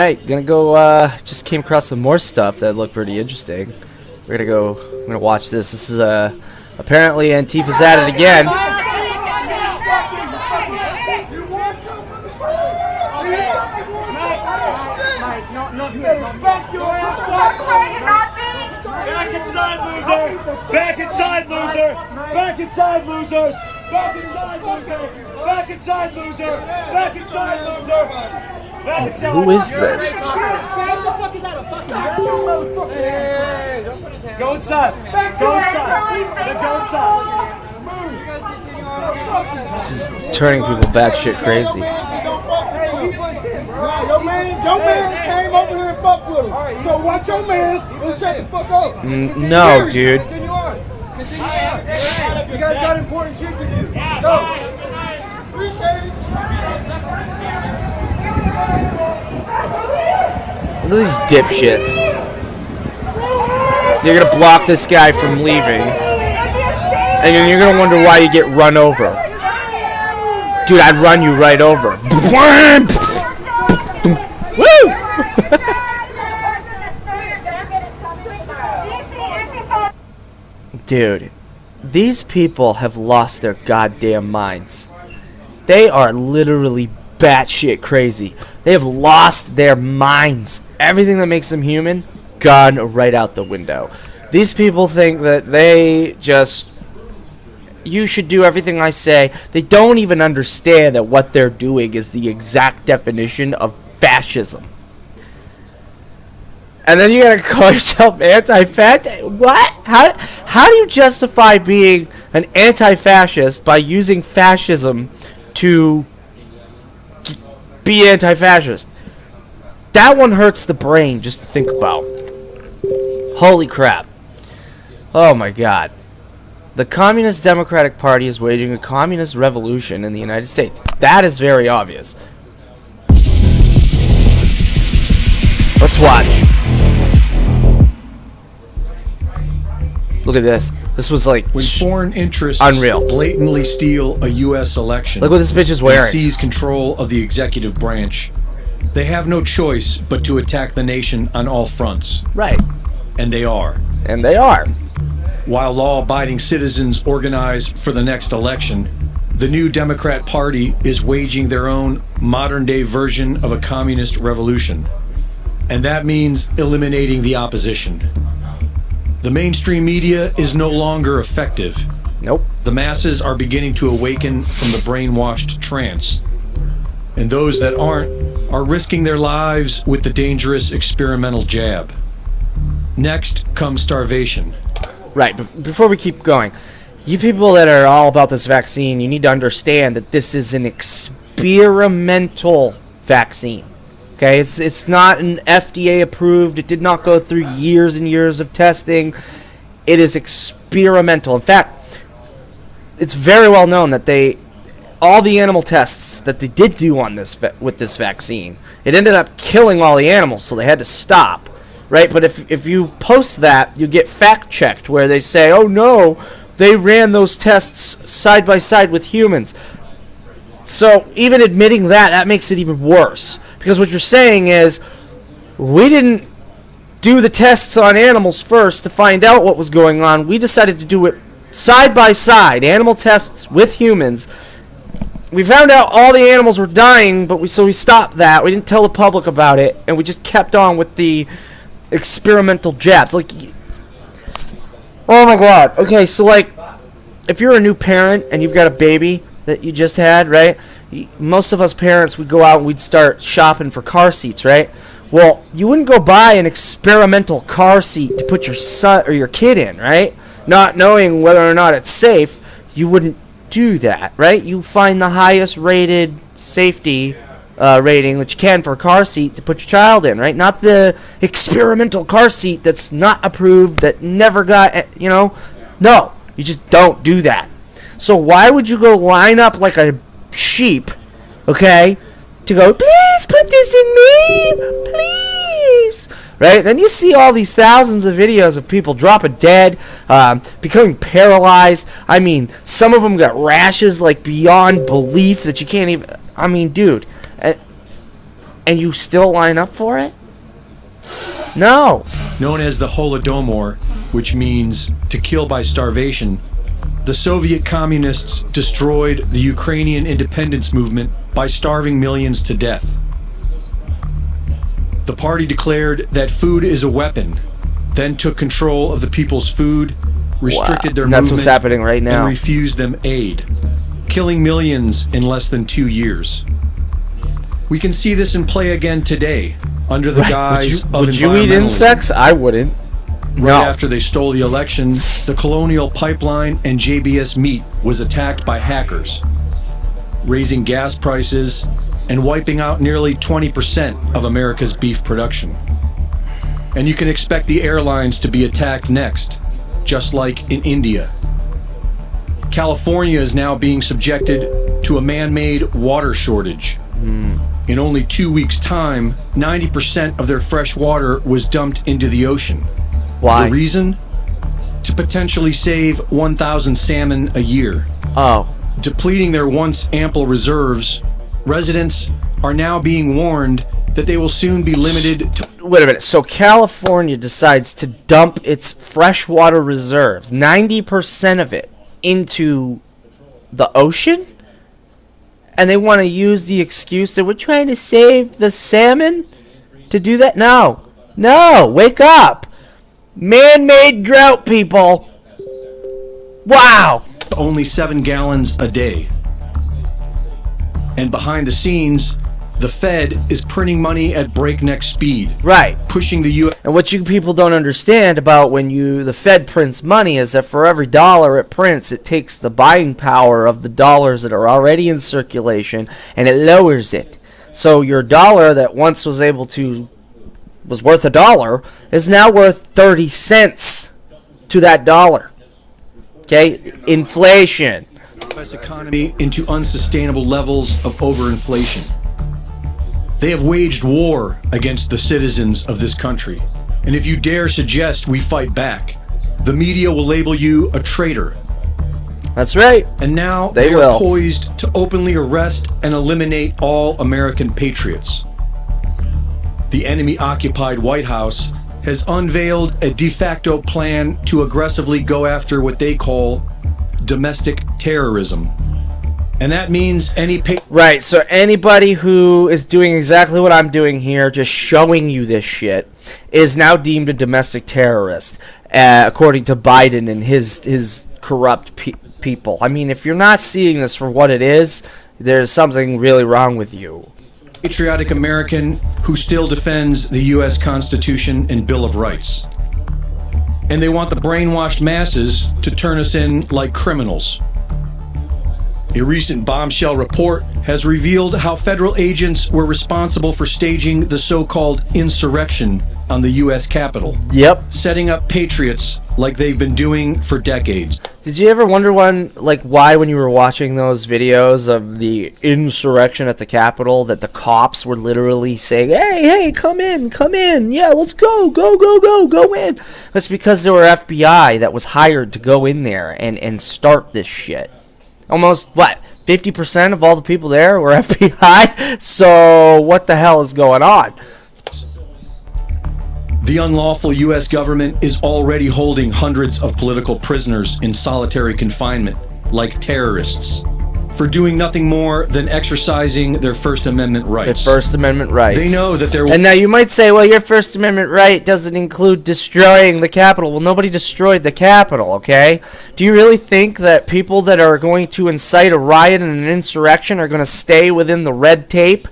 Alright, gonna go, just came across some more stuff that looked pretty interesting. I'm gonna watch this. This is, apparently Antifa's at it again. Back inside, loser! Back inside, loser! Back inside, losers! Back inside, loser! Back inside, loser! Back inside, loser! Who is this? Go inside! Go inside! Go inside! This is turning people batshit crazy. Your man's came over here and fuck with him. So watch your man's and shut the fuck up. No, dude. Continue on. You guys got important shit to do. Go. Appreciate it. Look at these dipshits. You're gonna block this guy from leaving, and then you're gonna wonder why you get run over. Dude, I'd run you right over. Woo! Dude, these people have lost their goddamn minds. They are literally batshit crazy. They have lost their minds. Everything that makes them human, gone right out the window. These people think that you should do everything I say. They don't even understand that what they're doing is the exact definition of fascism. And then you gotta call yourself anti-fascist? What? How do you justify being an anti-fascist by using fascism to be anti-fascist? That one hurts the brain just to think about. Holy crap. Oh my god. The Communist Democratic Party is waging a communist revolution in the United States. That is very obvious. Let's watch. Look at this. This was like when foreign interests unreal. Blatantly steal a U.S. election. Look what this bitch is wearing. And seize control of the executive branch. They have no choice but to attack the nation on all fronts. Right. And they are. And they are. While law-abiding citizens organize for the next election, the new Democrat Party is waging their own modern-day version of a communist revolution. And that means eliminating the opposition. The mainstream media is no longer effective. Nope. The masses are beginning to awaken from the brainwashed trance. And those that aren't are risking their lives with the dangerous experimental jab. Next comes starvation. Right, before we keep going, you people that are all about this vaccine, you need to understand that this is an experimental vaccine. Okay, it's not an FDA approved. It did not go through years and years of testing. It is experimental. In fact, it's very well known that all the animal tests that they did do on this with this vaccine, it ended up killing all the animals, so they had to stop. Right, but if you post that, you get fact checked where they say, "Oh no, they ran those tests side by side with humans." So even admitting that makes it even worse. Because what you're saying is, we didn't do the tests on animals first to find out what was going on. We decided to do it side by side, animal tests with humans. We found out all the animals were dying, but we stopped that. We didn't tell the public about it, and we just kept on with the experimental jabs. Like, oh my god. Okay, so like, if you're a new parent and you've got a baby that you just had, right? Most of us parents would go out and we'd start shopping for car seats, right? Well, you wouldn't go buy an experimental car seat to put your son or your kid in, right? Not knowing whether or not it's safe, you wouldn't do that, right? You find the highest rated safety rating that you can for a car seat to put your child in, right? Not the experimental car seat that's not approved, that never got, No, you just don't do that. So why would you go line up like a sheep, okay, to go, please put this in me, please, right? Then you see all these thousands of videos of people dropping dead, becoming paralyzed. I mean, some of them got rashes like beyond belief that you can't even, I mean, dude. and you still line up for it? No. Known as the Holodomor, which means to kill by starvation, the Soviet communists destroyed the Ukrainian independence movement by starving millions to death. The party declared that food is a weapon, then took control of the people's food, restricted their And that's movement, what's happening right now. and refused them aid, killing millions in less than 2 years. We can see this in play again today, under the guise of would you eat environmentalism. insects? I wouldn't. No. Right after they stole the election, the Colonial Pipeline and JBS Meat was attacked by hackers, raising gas prices and wiping out nearly 20% of America's beef production. And you can expect the airlines to be attacked next, just like in India. California is now being subjected to a man-made water shortage. In only 2 weeks' time, 90% of their fresh water was dumped into the ocean. Why? The reason? To potentially save 1,000 salmon a year. Oh. Depleting their once ample reserves, residents are now being warned that they will soon be limited to... Wait a minute. So California decides to dump its freshwater reserves, 90% of it, into the ocean? And they want to use the excuse that we're trying to save the salmon to do that? No. No. Wake up. Man-made drought, people. Wow. only 7 gallons a day. And behind the scenes, the Fed is printing money at breakneck speed. Right. Pushing the U.S. And what you people don't understand about when the Fed prints money is that for every dollar it prints, it takes the buying power of the dollars that are already in circulation and it lowers it. So your dollar that once was worth $1 is now worth 30 cents to that dollar. Okay? Inflation. U.S. economy into unsustainable levels of overinflation. They have waged war against the citizens of this country. And if you dare suggest we fight back, the media will label you a traitor. That's right. And now They are will. poised to openly arrest and eliminate all American patriots. The enemy-occupied White House has unveiled a de facto plan to aggressively go after what they call domestic terrorism. And that means Right, so anybody who is doing exactly what I'm doing here, just showing you this shit, is now deemed a domestic terrorist, according to Biden and his corrupt people. I mean, if you're not seeing this for what it is, there's something really wrong with you. patriotic American who still defends the U.S. Constitution and Bill of Rights. And they want the brainwashed masses to turn us in like criminals. A recent bombshell report has revealed how federal agents were responsible for staging the so-called insurrection on the U.S. Capitol. Yep. Setting up patriots like they've been doing for decades. Did you ever wonder why when you were watching those videos of the insurrection at the Capitol that the cops were literally saying, hey, come in, yeah, let's go in. That's because there were FBI that was hired to go in there and start this shit. Almost, 50% of all the people there were FBI? So what the hell is going on? The unlawful U.S. government is already holding hundreds of political prisoners in solitary confinement, like terrorists, for doing nothing more than exercising their First Amendment rights. Their First Amendment rights. They know that they're... And now you might say, well, your First Amendment right doesn't include destroying the Capitol. Well, nobody destroyed the Capitol, okay? Do you really think that people that are going to incite a riot and an insurrection are going to stay within the red tape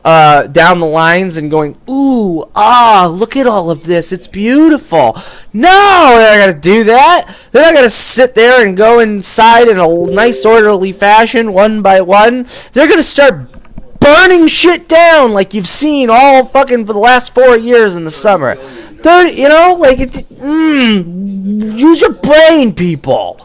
down the lines and going, ooh, look at all of this, it's beautiful? No, they're not going to do that. They're not going to sit there and go inside in a nice orderly fashion, one by one. They're going to start burning shit down like you've seen all fucking for the last 4 years in the summer. Use your brain, people.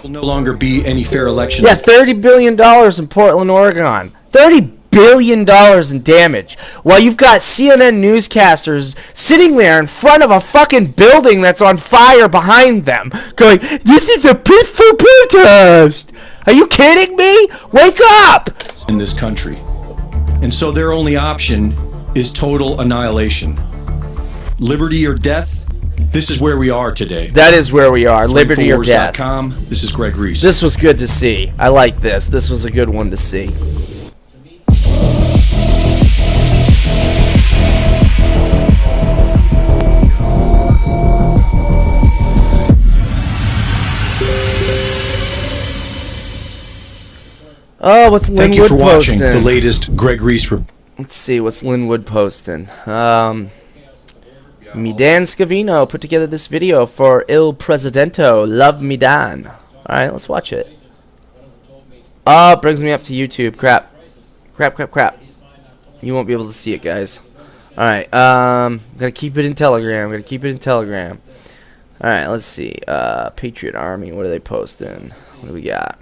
will no longer be any fair elections. Yeah, $30 billion in Portland, Oregon. $30 billion in damage. While you've got CNN newscasters sitting there in front of a fucking building that's on fire behind them, going, this is a peaceful protest. Are you kidding me? Wake up! In this country. And so their only option is total annihilation. Liberty or death? This is where we are today. That is where we are. Liberty or death. Infowars.com. This is Greg Reese. This was good to see. I like this. This was a good one to see. Oh, what's Thank Linwood you for watching posting? the latest Greg Reese report. Let's see, what's Linwood posting? Midan Scavino put together this video for Il Presidento. Love Midan. Alright, let's watch it. Oh, it brings me up to YouTube. Crap. Crap. You won't be able to see it, guys. Alright, gotta keep it in Telegram. Alright, let's see. Patriot Army, what are they posting? What do we got?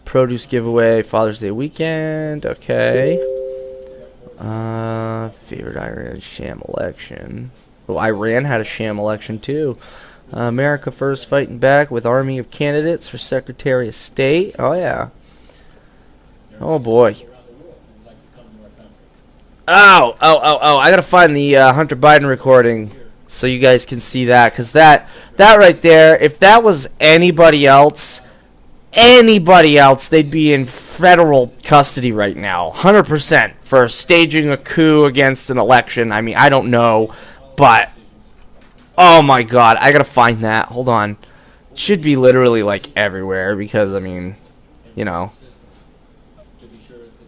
Produce giveaway, Father's Day weekend. Okay. Favorite Iran sham election. Well, Iran had a sham election too. America First fighting back with army of candidates for Secretary of State. Oh yeah. Oh boy. Oh! I gotta find the Hunter Biden recording so you guys can see that, because that right there, if that was anybody else, they'd be in federal custody right now, 100%, for staging a coup against an election. I mean, I don't know, but oh my god, I gotta find that. Hold on. It should be literally like everywhere, because I mean, you know,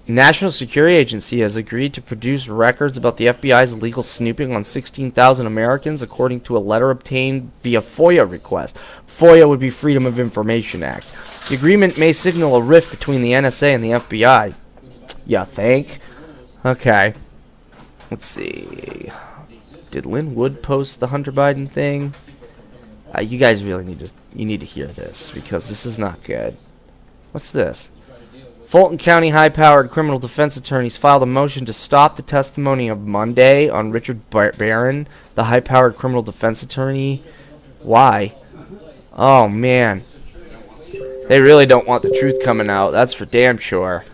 National Security Agency has agreed to produce records about the FBI's illegal snooping on 16,000 Americans, according to a letter obtained via FOIA request. FOIA would be Freedom of Information Act. The agreement may signal a rift between the NSA and the FBI. You think? Okay. Let's see. Did Linwood post the Hunter Biden thing? You guys really need to hear this, because this is not good. What's this? Fulton County high-powered criminal defense attorneys filed a motion to stop the testimony of Monday on Richard Barron, the high-powered criminal defense attorney. Why? Oh, man. They really don't want the truth coming out. That's for damn sure.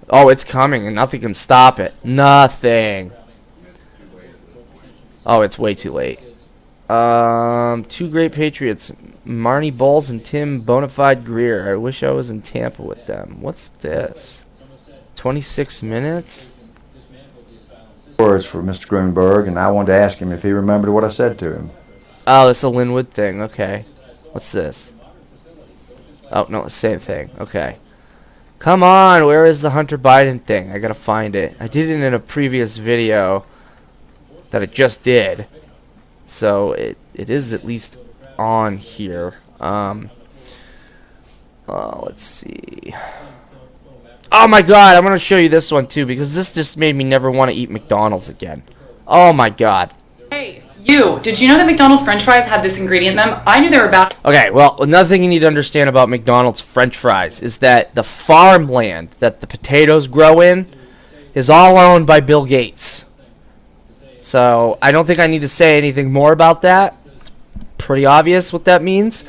Oh, it's coming, and nothing can stop it. Nothing. Oh, it's way too late. Two great patriots, Marnie Bowles and Tim Bonafide Greer. I wish I was in Tampa with them. What's this? 26 minutes? Words for Mr. Grunberg, and I wanted to ask him if he remembered what I said to him. Oh, it's a Linwood thing. Okay. What's this? Oh, no, same thing. Okay. Come on, where is the Hunter Biden thing? I gotta find it. I did it in a previous video that I just did. So it is at least on here. Let's see. Oh my god, I'm gonna show you this one too, because this just made me never want to eat McDonald's again. Oh my god. Hey, did you know that McDonald's french fries had this ingredient in them? I knew they were bad. Okay, well, another thing you need to understand about McDonald's french fries is that the farmland that the potatoes grow in is all owned by Bill Gates. So, I don't think I need to say anything more about that. It's pretty obvious what that means.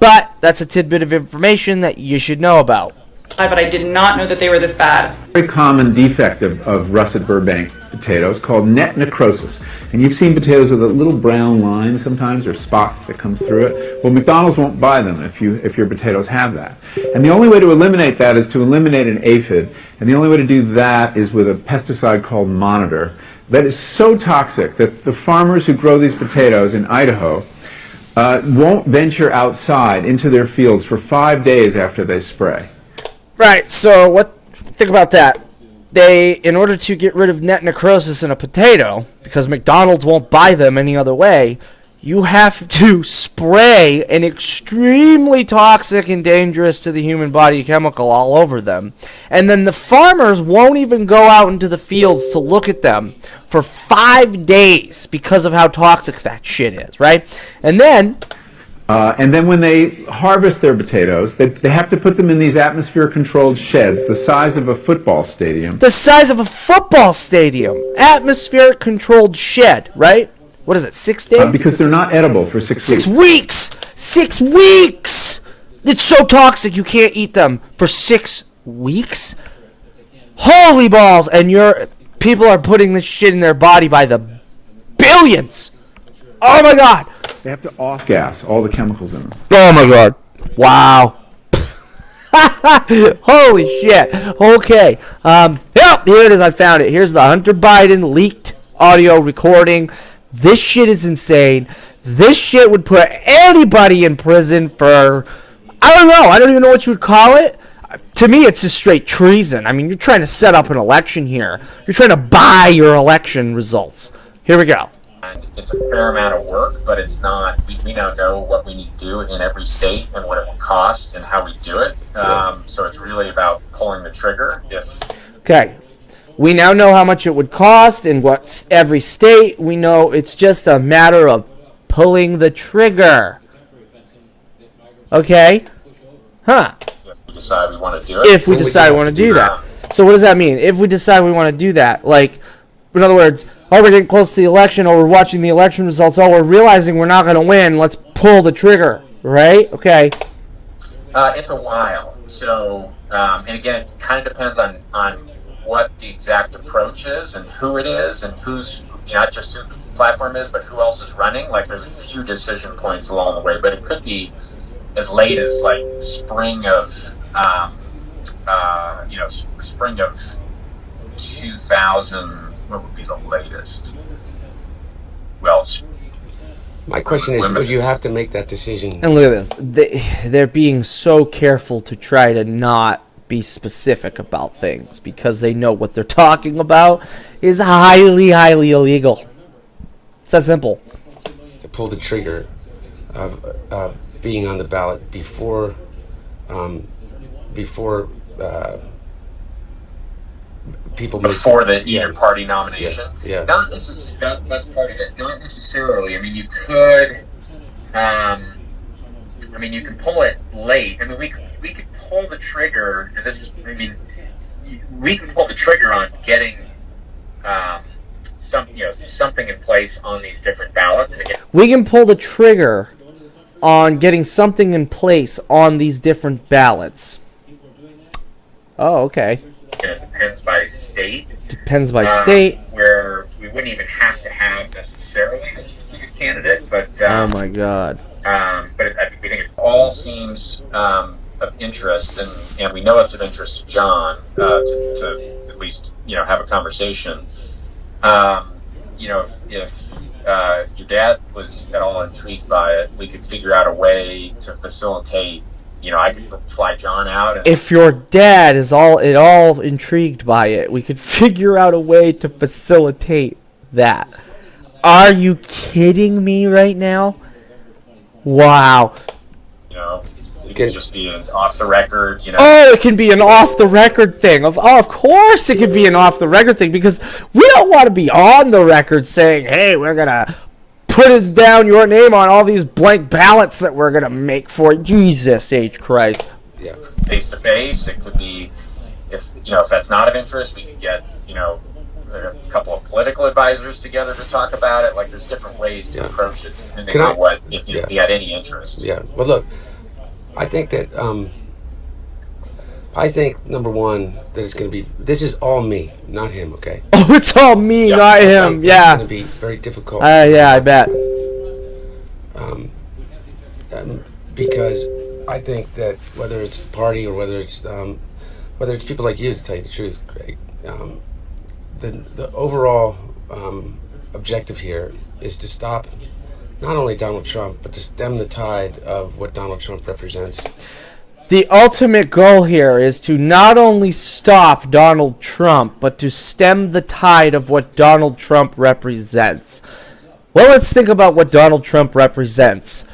But, that's a tidbit of information that you should know about. But I did not know that they were this bad. Very common defect of russet Burbank potatoes called net necrosis. And you've seen potatoes with a little brown line sometimes, or spots that come through it. Well, McDonald's won't buy them if your potatoes have that. And the only way to eliminate that is to eliminate an aphid. And the only way to do that is with a pesticide called Monitor. That is so toxic that the farmers who grow these potatoes in Idaho won't venture outside into their fields for 5 days after they spray. Right, so think about that. In order to get rid of net necrosis in a potato, because McDonald's won't buy them any other way, you have to spray an extremely toxic and dangerous to the human body chemical all over them. And then the farmers won't even go out into the fields to look at them for 5 days because of how toxic that shit is, right? And then when they harvest their potatoes, they have to put them in these atmosphere-controlled sheds the size of a football stadium. The size of a football stadium. Atmospheric-controlled shed, right? What is it, 6 days? Because they're not edible for 6 weeks. 6 weeks! 6 weeks! It's so toxic you can't eat them for 6 weeks? Holy balls! And people are putting this shit in their body by the billions. Oh my god! They have to off gas all the chemicals in them. Oh my god! Wow! Holy shit! Okay, yep, here it is. I found it. Here's the Hunter Biden leaked audio recording. This shit is insane. This shit would put anybody in prison for, I don't know. I don't even know what you would call it. To me, it's just straight treason. I mean, you're trying to set up an election here. You're trying to buy your election results. Here we go. It's a fair amount of work, but it's not. We now know what we need to do in every state and what it will cost and how we do it. So it's really about pulling the trigger. Okay. We now know how much it would cost in every state. We know it's just a matter of pulling the trigger. Okay? Huh. If we decide we want to do it. If we decide we want to do that. So what does that mean? If we decide we want to do that, like, in other words, oh, we're getting close to the election, or we're watching the election results, oh, we're realizing we're not going to win, let's pull the trigger, right? Okay. It's a while. So, and again, it kind of depends on what the exact approach is and who it is and who's, not just who the platform is, but who else is running. Like, there's a few decision points along the way, but it could be as late as, like, spring of, spring of 2000. What would be the latest? Well, my question is, would you have to make that decision? And look at this. They're being so careful to try to not be specific about things because they know what they're talking about is highly, highly illegal. It's that simple. To pull the trigger of being on the ballot before people before the either party nomination. Yeah. Not necessarily. That's part of it. Not necessarily. I mean, you could. You can pull it late. I mean, we could pull the trigger. And this is. I mean, we can pull the trigger on getting something in place on these different ballots. We can pull the trigger on getting something in place on these different ballots. Oh, okay. It depends by state. Depends by state. Where we wouldn't even have to have necessarily a specific candidate, but oh my god. But we think it all seems of interest, and we know it's of interest to John to at least have a conversation. If your dad was at all intrigued by it, we could figure out a way to facilitate. I could fly John out. If your dad is at all intrigued by it, we could figure out a way to facilitate that. Are you kidding me right now? Wow. It could just be an off-the-record, Oh, it can be an off-the-record thing. Of course it could be an off-the-record thing, because we don't want to be on the record saying, hey, we're going to put down your name on all these blank ballots that we're going to make for Jesus H. Christ. Yeah. Face-to-face, it could be, if that's not of interest, we could get, a couple of political advisors together to talk about it. Like, there's different ways to approach it, depending on if you had any interest. Yeah, well, look, I think that, number one, that it's going to be, this is all me, not him, okay? Oh, it's all me, not him, yeah. It's going to be very difficult. Yeah, I bet. Because I think that whether it's the party or whether it's people like you, to tell you the truth, Greg, the overall objective here is to stop not only Donald Trump, but to stem the tide of what Donald Trump represents. The ultimate goal here is to not only stop Donald Trump, but to stem the tide of what Donald Trump represents. Well, let's think about what Donald Trump represents.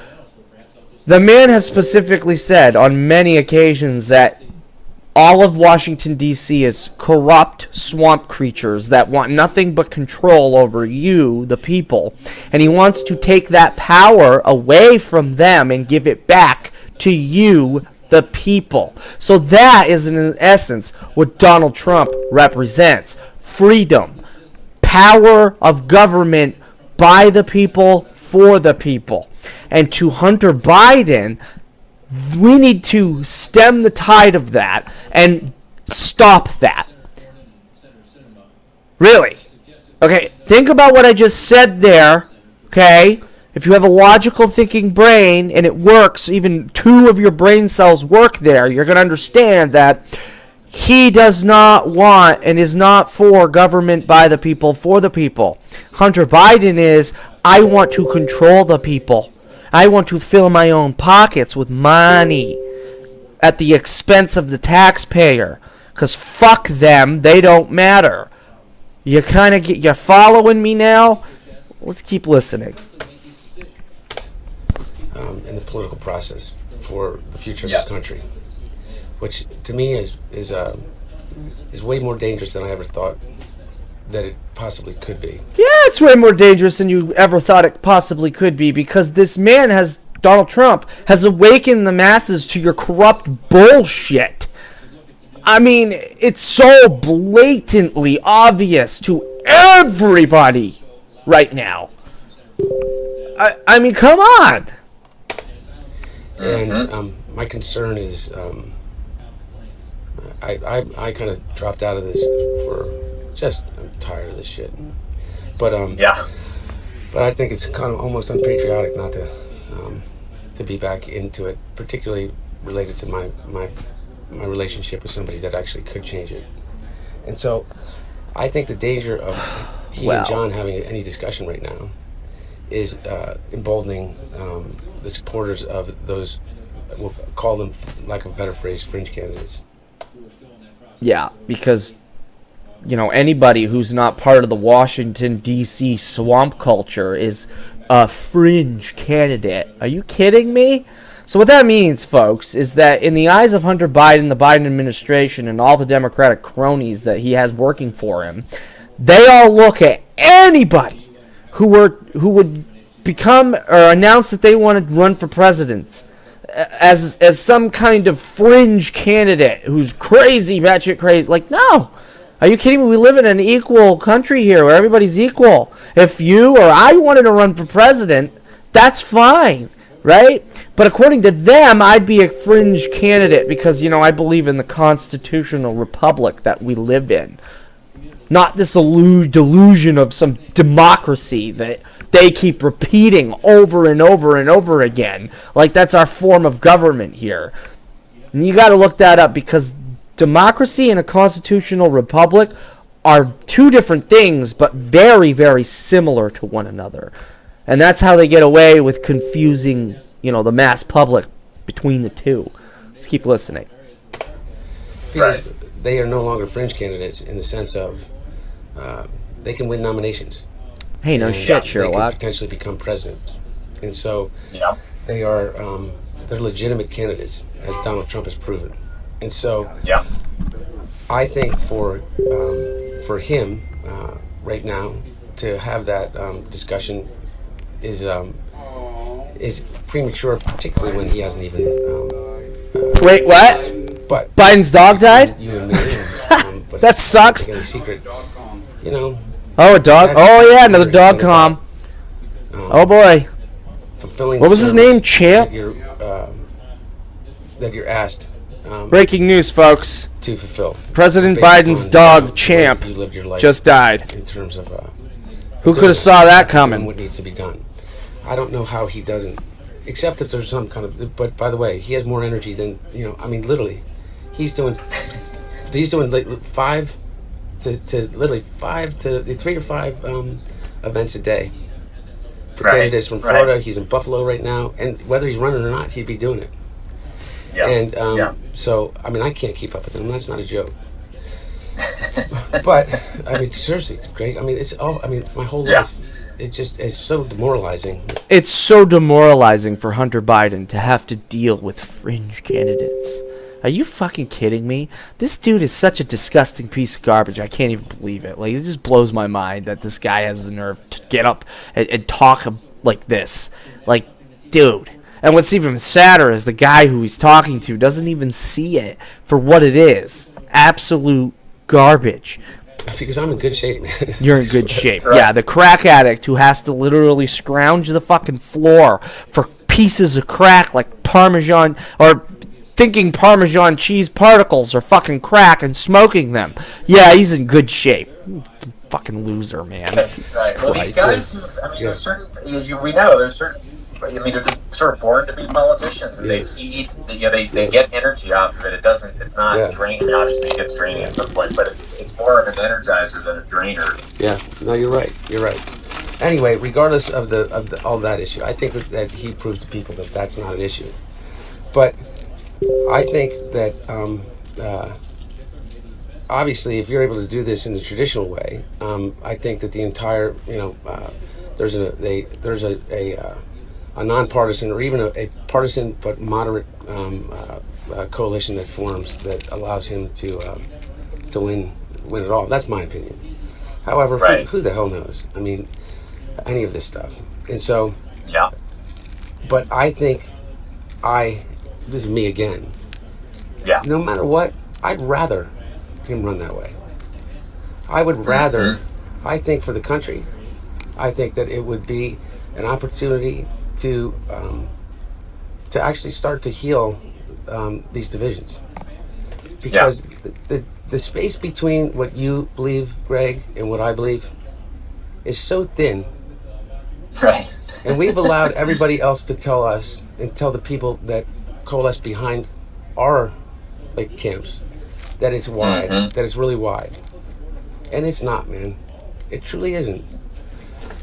The man has specifically said on many occasions that all of Washington, D.C. is corrupt swamp creatures that want nothing but control over you, the people. And he wants to take that power away from them and give it back to you, the people. So that is, in essence, what Donald Trump represents. Freedom. Power of government by the people, for the people. And to Hunter Biden, we need to stem the tide of that and stop that. Really? Okay, think about what I just said there, okay? If you have a logical thinking brain and it works, even 2 of your brain cells work there, you're going to understand that he does not want and is not for government by the people, for the people. Hunter Biden is, I want to control the people. I want to fill my own pockets with money at the expense of the taxpayer. Because fuck them, they don't matter. You kind of you're following me now? Let's keep listening. In the political process for the future of this country, which to me is way more dangerous than I ever thought that it possibly could be. Yeah, it's way more dangerous than you ever thought it possibly could be, because this man Donald Trump has awakened the masses to your corrupt bullshit. I mean, it's so blatantly obvious to everybody right now. I mean, come on. And my concern is, I kind of dropped out of this I'm tired of this shit. But but I think it's kind of almost unpatriotic not to be back into it, particularly related to my relationship with somebody that actually could change it. And so I think the danger of and John having any discussion right now is emboldening the supporters of those, we'll call them, lack of a better phrase, fringe candidates. Yeah, because, anybody who's not part of the Washington, D.C. swamp culture is a fringe candidate. Are you kidding me? So what that means, folks, is that in the eyes of Hunter Biden, the Biden administration, and all the Democratic cronies that he has working for him, they all look at anybody who would become or announce that they want to run for president as some kind of fringe candidate who's crazy, batshit crazy. Like, no. Are you kidding me? We live in an equal country here where everybody's equal. If you or I wanted to run for president, that's fine, right? But according to them, I'd be a fringe candidate because, I believe in the constitutional republic that we live in. Not this delusion of some democracy that they keep repeating over and over and over again. Like that's our form of government here. And you got to look that up, because democracy and a constitutional republic are 2 different things, but very, very similar to one another. And that's how they get away with confusing, the mass public between the 2. Let's keep listening. Because they are no longer fringe candidates in the sense of they can win nominations. Hey, no shit, Sherlock. They can potentially become president. And so they are they're legitimate candidates, as Donald Trump has proven. And so I think for him right now to have that discussion is premature, particularly when he hasn't even. Wait, what? But Biden's dog died? You and me. But that sucks. Any secret, Oh, a dog. Oh yeah, another dog com. Oh boy. Fulfilling. What was his name? Champ. That you're asked. Breaking news, folks. To fulfill. President Biden's dog, Champ, just died. In terms of who could have saw that coming? What needs to be done? I don't know how he doesn't, except if there's some kind of. But by the way, he has more energy than I mean, literally, he's doing like 5 to literally 5 to 3 or 5 events a day. For candidates from Florida, he's in Buffalo right now, and whether he's running or not, he'd be doing it. And so, I mean, I can't keep up with him. That's not a joke. But I mean, seriously, Greg. I mean, it's all. I mean, my whole life. It just is so demoralizing. It's so demoralizing for Hunter Biden to have to deal with fringe candidates. Are you fucking kidding me? This dude is such a disgusting piece of garbage. I can't even believe it. Like, it just blows my mind that this guy has the nerve to get up and talk like this. Like, dude. And what's even sadder is the guy who he's talking to doesn't even see it for what it is. Absolute garbage. Because I'm in good shape, man. You're in good shape. Yeah, the crack addict who has to literally scrounge the fucking floor for pieces of crack like Parmesan, or thinking Parmesan cheese particles are fucking crack and smoking them. Yeah, he's in good shape. fucking loser, man. Right. Well, these guys, there's certain, we know, there's certain, they're just sort of born to be politicians, and they feed, they get energy off of it. It's not draining. Obviously, it gets draining at some point, but it's more of an energizer than a drainer. Yeah, no, you're right. Anyway, regardless of all that issue, I think that he proved to people that that's not an issue. But I think that obviously, if you're able to do this in the traditional way, I think that the entire, there's a nonpartisan or even a partisan but moderate coalition that forms that allows him to win it all. That's my opinion. However, who the hell knows? I mean, any of this stuff. And so, but I think this is me again. Yeah. No matter what, I'd rather him run that way. I would rather, I think for the country, I think that it would be an opportunity to actually start to heal these divisions. Because the space between what you believe, Greg, and what I believe is so thin. Right. And we've allowed everybody else to tell us and tell the people that coalesce behind our camps that it's wide, that it's really wide. And it's not, man. It truly isn't.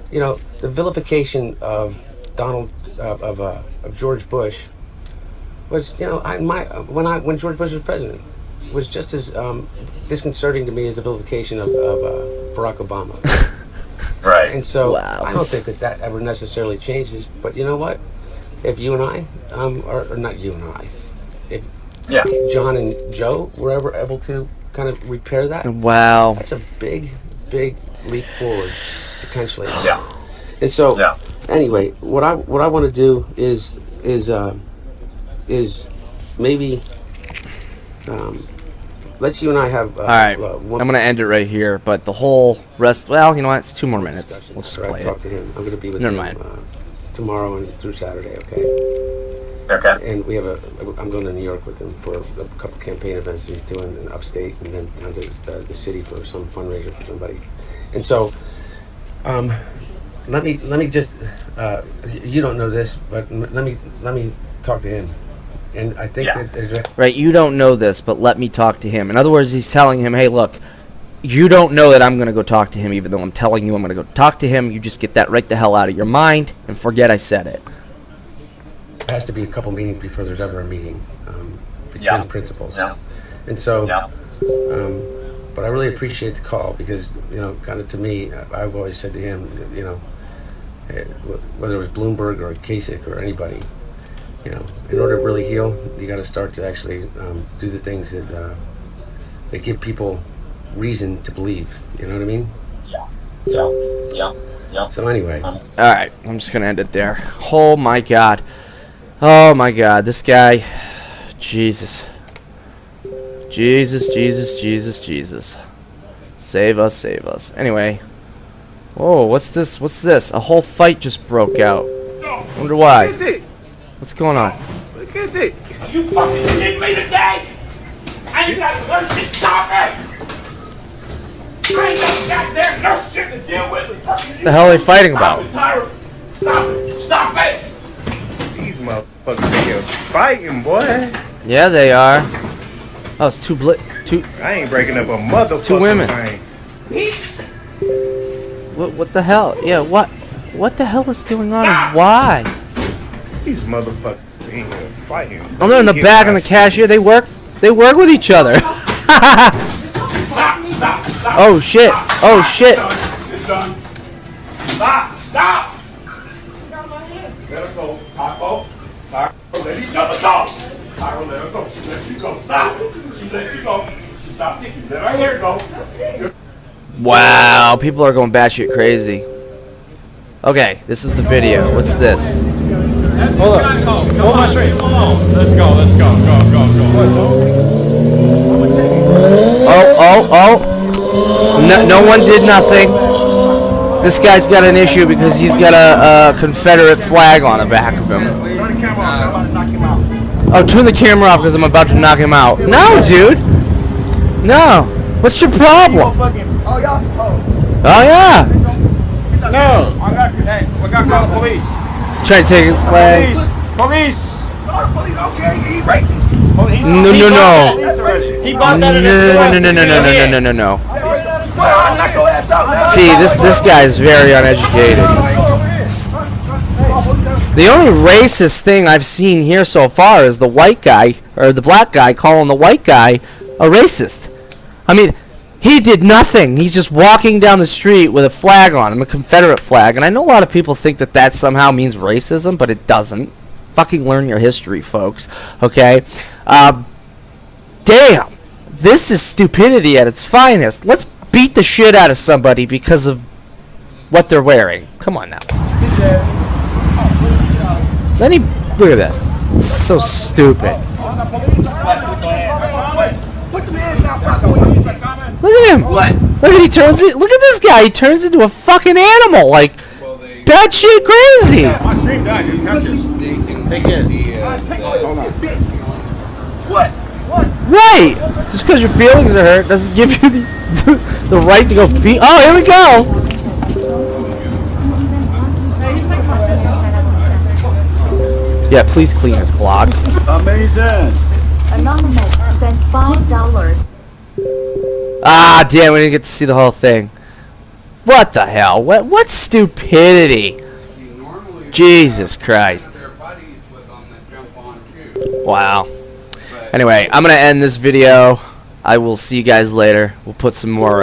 The vilification of George Bush was, when George Bush was president, was just as disconcerting to me as the vilification of Barack Obama. Right. And so I don't think that ever necessarily changes. But you know what? If you and I, or not you and I, if John and Joe were ever able to kind of repair that, that's a big, big leap forward potentially. Yeah. And so, anyway, what I want to do is maybe let's you and I have. All right, I'm gonna end it right here. But the whole rest, well, you know what? It's 2 more minutes. We'll just play talk to him. I'm gonna be with Never him mind. tomorrow and through Saturday. Okay. Okay. And we have I'm going to New York with him for a couple campaign events he's doing in upstate, and then down to the city for some fundraiser for somebody. And so, let me just you don't know this, but let me talk to him. And I think that there's right. You don't know this, but let me talk to him. In other words, he's telling him, "Hey, look, you don't know that I'm going to go talk to him, even though I'm telling you I'm going to go talk to him. You just get that right the hell out of your mind and forget I said it." There has to be a couple meetings before there's ever a meeting between principals. Yeah. And so, but I really appreciate the call because, kind of to me, I've always said to him, whether it was Bloomberg or Kasich or anybody, in order to really heal, you got to start to actually do the things that give people reason to believe. You know what I mean? Yeah. So anyway. All right, I'm just going to end it there. Oh, my God. Oh, my God. This guy. Jesus. Save us. Anyway. Whoa, what's this? A whole fight just broke out. Wonder why. What's going on? Look at this. Are you fucking kidding me today? I ain't got no shit to stop me. I ain't got goddamn no shit to deal with. What the hell are they fighting about? Stop it. These motherfuckers in here fighting, boy. Yeah, they are. Oh, it's two. I ain't breaking up a motherfucking 2 women. thing. What the hell? Yeah, what the hell is going on and why? These motherfuckers in here fighting. Oh, they're in the back and the cashier. They work with each other. Oh shit! Stop! Let her go. Pyro, let each other go. Pyro, let her go. She let you go. Stop. She let you go. She stopped. You let her go. Wow, people are going batshit crazy. Okay, this is the video. What's this? Hold on. Hold my straight. Let's go. Go. Oh. No one did nothing. This guy's got an issue because he's got a Confederate flag on the back of him. Oh, turn the camera off because I'm about to knock him out. No, dude. No. What's your problem? Oh yeah. No. I got to call the police. Trying to take his flag. Police. Okay, he racist. No. He bought that in No. I'll knock your ass out now. See, this guy is very uneducated. The only racist thing I've seen here so far is the white guy, or the black guy, calling the white guy a racist. I mean, he did nothing. He's just walking down the street with a flag on him, a Confederate flag. And I know a lot of people think that that somehow means racism, but it doesn't. Fucking learn your history, folks. Okay? Damn. This is stupidity at its finest. Let's beat the shit out of somebody because of what they're wearing. Come on now. Look at this. It's so stupid. Look at him. Look at he turns it. Look at this guy. He turns into a fucking animal. Like bad shit crazy. Take this. What? Right. Just because your feelings are hurt doesn't give you the right to go beat. Oh, here we go. Yeah, please clean his clock. Amazing. Anonymous spent $5. Ah, damn, we didn't get to see the whole thing. What the hell? What stupidity? Jesus Christ. Wow. Anyway, I'm going to end this video. I will see you guys later. We'll put some more